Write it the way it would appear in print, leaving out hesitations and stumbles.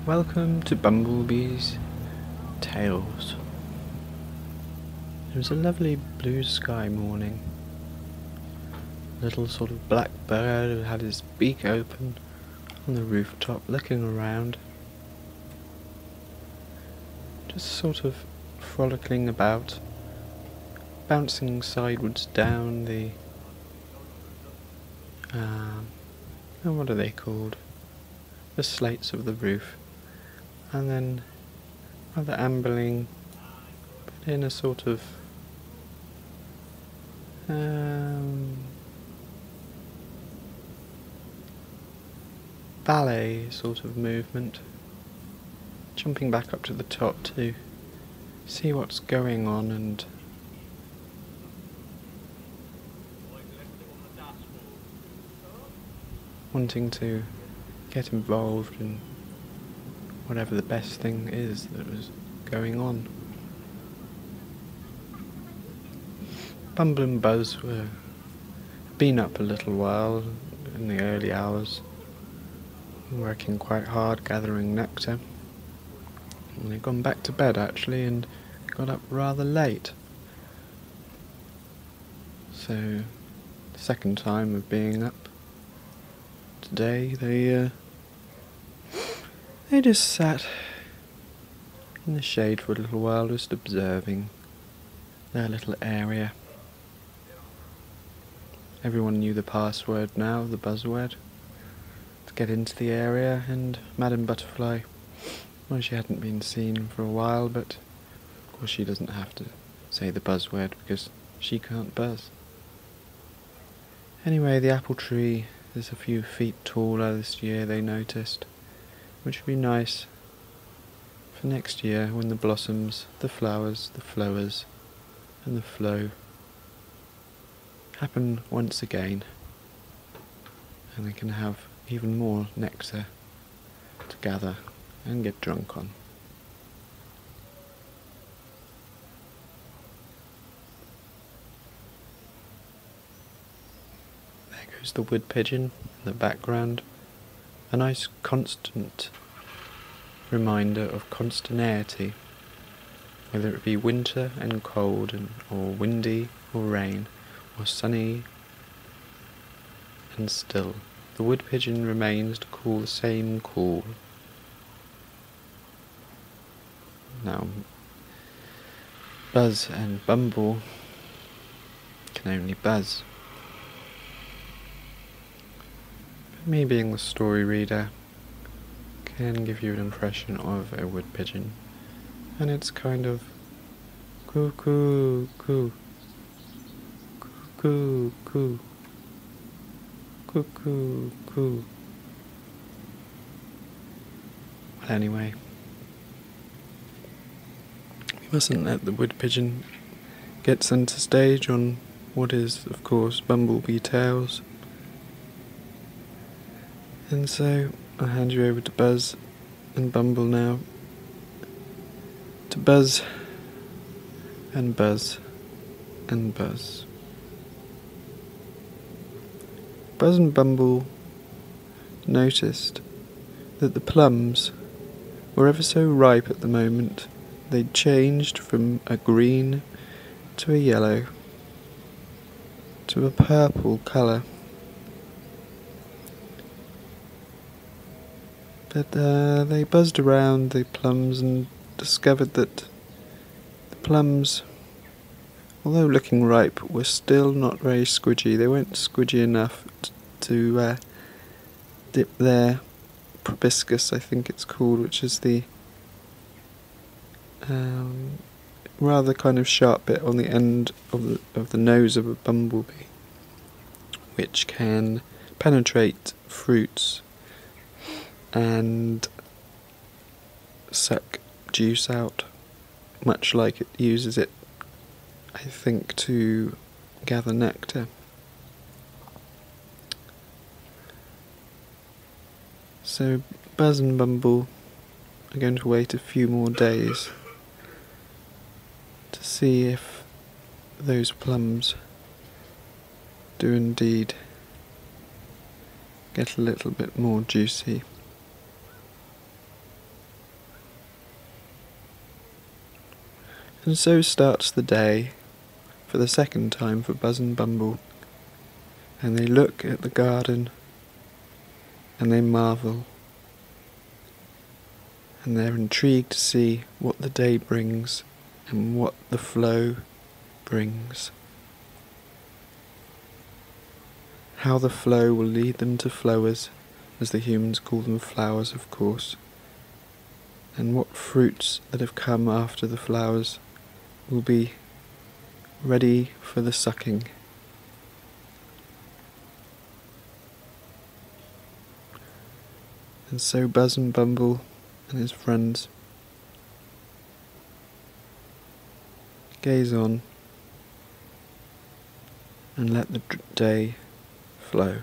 Welcome to Bumblebee's Tales. It was a lovely blue sky morning. A little sort of black bird had his beak open on the rooftop looking around. Just sort of frolicking about, bouncing sideways down the... what are they called? The slates of the roof. And then rather ambling, but in a sort of ballet sort of movement, jumping back up to the top to see what's going on and wanting to get involved in whatever the best thing is that was going on. Bumble and Buzz were been up a little while in the early hours, working quite hard gathering nectar, and they'd gone back to bed actually and got up rather late. So, the second time of being up today, they just sat in the shade for a little while, just observing their little area. Everyone knew the password now, the buzzword, to get into the area, and Madame Butterfly, well, she hadn't been seen for a while, but of course she doesn't have to say the buzzword because she can't buzz. Anyway, the apple tree is a few feet taller this year, they noticed, which would be nice for next year when the blossoms, the flowers, the flowers, and the flow happen once again, and they can have even more nectar to gather and get drunk on. There goes the wood pigeon in the background, a nice constant reminder of constanteity, whether it be winter and cold, or windy or rain, or sunny and still. The wood pigeon remains to call the same call. Now, Buzz and Bumble can only buzz. But me being the story reader can give you an impression of a wood pigeon, and it's kind of coo coo coo coo coo coo coo coo. Well, anyway, we mustn't let the wood pigeon get centre stage on what is, of course, Bumblebee Tales. And so I'll hand you over to Buzz and Bumble now, to buzz and buzz and buzz. Buzz and Bumble noticed that the plums were ever so ripe at the moment. They'd changed from a green to a yellow to a purple colour. But they buzzed around the plums and discovered that the plums, although looking ripe, were still not very squidgy. They weren't squidgy enough to dip their proboscis, I think it's called, which is the rather kind of sharp bit on the end of the nose of a bumblebee, which can penetrate fruits and suck juice out, much like it uses it, I think, to gather nectar. So Buzz and Bumble are going to wait a few more days to see if those plums do indeed get a little bit more juicy. And so starts the day for the second time for Buzz and Bumble, and they look at the garden and they marvel, and they're intrigued to see what the day brings and what the flow brings. How the flow will lead them to flowers, as the humans call them flowers, of course, and what fruits that have come after the flowers will be ready for the sucking. And so Buzz and Bumble and his friends gaze on and let the day flow.